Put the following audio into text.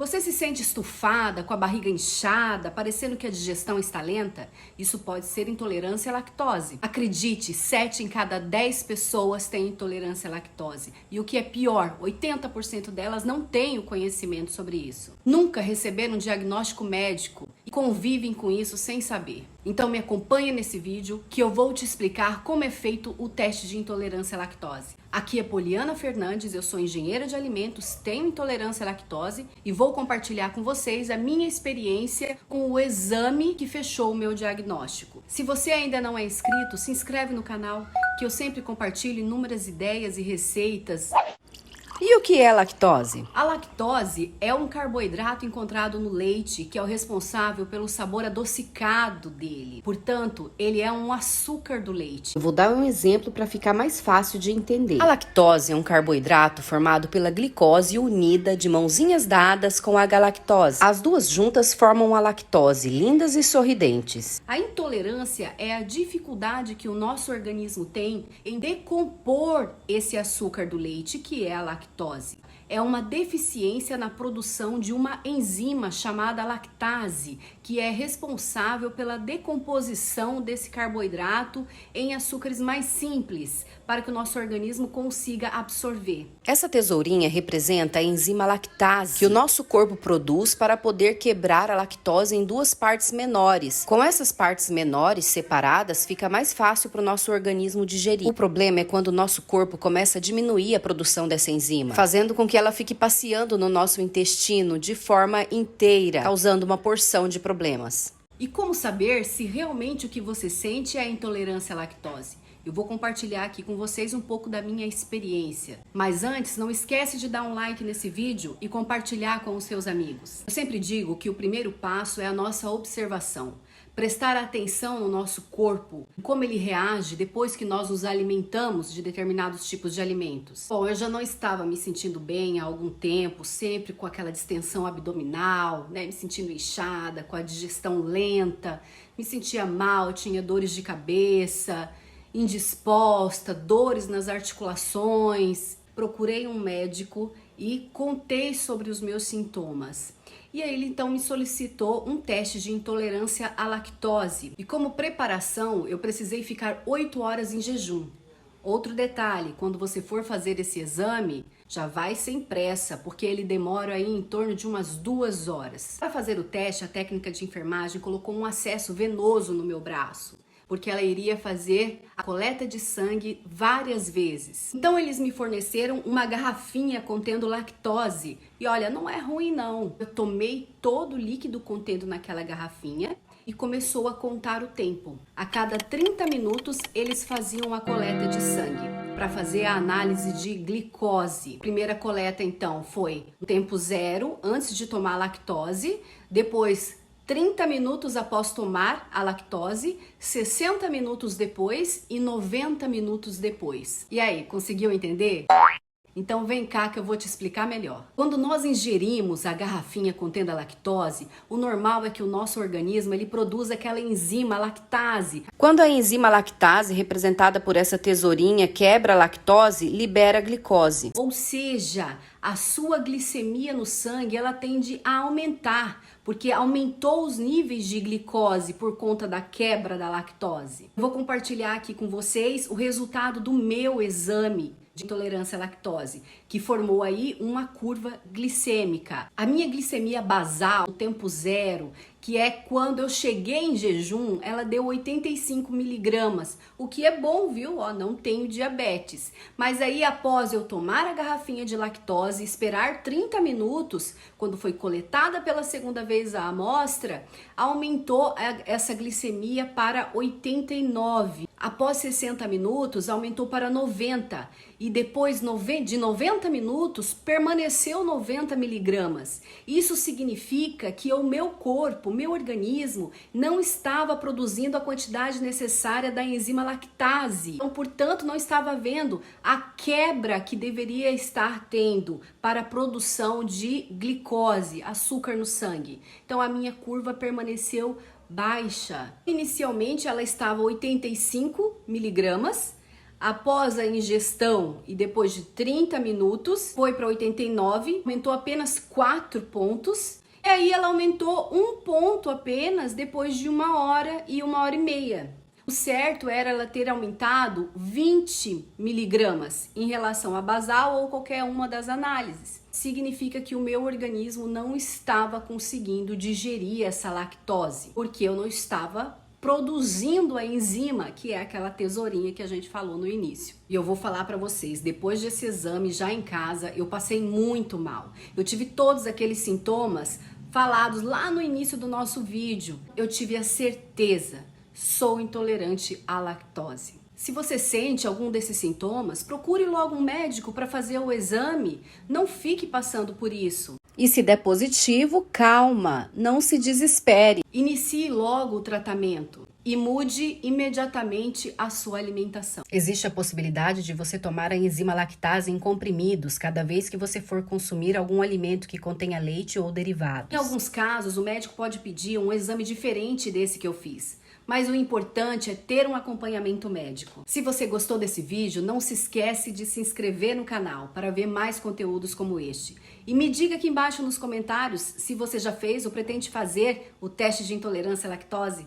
Você se sente estufada, com a barriga inchada, parecendo que a digestão está lenta? Isso pode ser intolerância à lactose. Acredite, 7 em cada 10 pessoas têm intolerância à lactose. E o que é pior, 80% delas não têm o conhecimento sobre isso. Nunca receberam um diagnóstico médico e convivem com isso sem saber. Então me acompanha nesse vídeo que eu vou te explicar como é feito o teste de intolerância à lactose. Aqui é Poliana Fernandes, eu sou engenheira de alimentos, tenho intolerância à lactose e vou compartilhar com vocês a minha experiência com o exame que fechou o meu diagnóstico. Se você ainda não é inscrito, se inscreve no canal, que eu sempre compartilho inúmeras ideias e receitas. E o que é lactose? A lactose é um carboidrato encontrado no leite que é o responsável pelo sabor adocicado dele. Portanto, ele é um açúcar do leite. Eu vou dar um exemplo para ficar mais fácil de entender. A lactose é um carboidrato formado pela glicose unida de mãozinhas dadas com a galactose. As duas juntas formam a lactose, lindas e sorridentes. A intolerância é a dificuldade que o nosso organismo tem em decompor esse açúcar do leite, que é a lactose. É uma deficiência na produção de uma enzima chamada lactase, que é responsável pela decomposição desse carboidrato em açúcares mais simples, para que o nosso organismo consiga absorver. Essa tesourinha representa a enzima lactase, que o nosso corpo produz para poder quebrar a lactose em duas partes menores. Com essas partes menores separadas, fica mais fácil para o nosso organismo digerir. O problema é quando o nosso corpo começa a diminuir a produção dessa enzima, fazendo com que ela fique passeando no nosso intestino de forma inteira, causando uma porção de problemas. E como saber se realmente o que você sente é a intolerância à lactose? Eu vou compartilhar aqui com vocês um pouco da minha experiência. Mas antes, não esquece de dar um like nesse vídeo e compartilhar com os seus amigos. Eu sempre digo que o primeiro passo é a nossa observação. Prestar atenção no nosso corpo, como ele reage depois que nós nos alimentamos de determinados tipos de alimentos. Bom, eu já não estava me sentindo bem há algum tempo, sempre com aquela distensão abdominal, né? Me sentindo inchada, com a digestão lenta, me sentia mal, tinha dores de cabeça, indisposta, dores nas articulações. Procurei um médico e contei sobre os meus sintomas. E aí ele então me solicitou um teste de intolerância à lactose. E como preparação, eu precisei ficar 8 horas em jejum. Outro detalhe, quando você for fazer esse exame, já vai sem pressa, porque ele demora aí em torno de umas 2 horas. Para fazer o teste, a técnica de enfermagem colocou um acesso venoso no meu braço, porque ela iria fazer a coleta de sangue várias vezes. Então eles me forneceram uma garrafinha contendo lactose. E olha, não é ruim não. Eu tomei todo o líquido contendo naquela garrafinha e começou a contar o tempo. A cada 30 minutos eles faziam a coleta de sangue para fazer a análise de glicose. A primeira coleta então foi no tempo 0, antes de tomar a lactose, depois 30 minutos após tomar a lactose, 60 minutos depois e 90 minutos depois. E aí, conseguiu entender? Então vem cá que eu vou te explicar melhor. Quando nós ingerimos a garrafinha contendo a lactose, o normal é que o nosso organismo ele produza aquela enzima lactase. Quando a enzima lactase, representada por essa tesourinha, quebra a lactose, libera a glicose. Ou seja, a sua glicemia no sangue ela tende a aumentar, porque aumentou os níveis de glicose por conta da quebra da lactose. Vou compartilhar aqui com vocês o resultado do meu exame de intolerância à lactose, que formou aí uma curva glicêmica. A minha glicemia basal, no tempo 0, que é quando eu cheguei em jejum, ela deu 85 miligramas, o que é bom, viu? Ó, não tenho diabetes. Mas aí, após eu tomar a garrafinha de lactose, esperar 30 minutos, quando foi coletada pela segunda vez a amostra, aumentou essa glicemia para 89. Após 60 minutos, aumentou para 90. E depois de 90 minutos, permaneceu 90 miligramas. Isso significa que o meu corpo, o meu organismo, não estava produzindo a quantidade necessária da enzima lactase. Então, portanto, não estava havendo a quebra que deveria estar tendo para a produção de glicose, açúcar no sangue. Então, a minha curva permaneceu baixa. Inicialmente, ela estava 85 miligramas. Após a ingestão e depois de 30 minutos, foi para 89, aumentou apenas 4 pontos. E aí ela aumentou 1 ponto apenas depois de 1 hora e 1 hora e meia. O certo era ela ter aumentado 20 miligramas em relação à basal ou qualquer uma das análises. Significa que o meu organismo não estava conseguindo digerir essa lactose, porque eu não estava produzindo a enzima, que é aquela tesourinha que a gente falou no início. E eu vou falar para vocês, depois desse exame já em casa, eu passei muito mal. Eu tive todos aqueles sintomas falados lá no início do nosso vídeo. Eu tive a certeza, sou intolerante à lactose. Se você sente algum desses sintomas, procure logo um médico para fazer o exame. Não fique passando por isso. E se der positivo, calma, não se desespere. Inicie logo o tratamento e mude imediatamente a sua alimentação. Existe a possibilidade de você tomar a enzima lactase em comprimidos cada vez que você for consumir algum alimento que contenha leite ou derivados. Em alguns casos, o médico pode pedir um exame diferente desse que eu fiz. Mas o importante é ter um acompanhamento médico. Se você gostou desse vídeo, não se esquece de se inscrever no canal para ver mais conteúdos como este. E me diga aqui embaixo nos comentários se você já fez ou pretende fazer o teste de intolerância à lactose.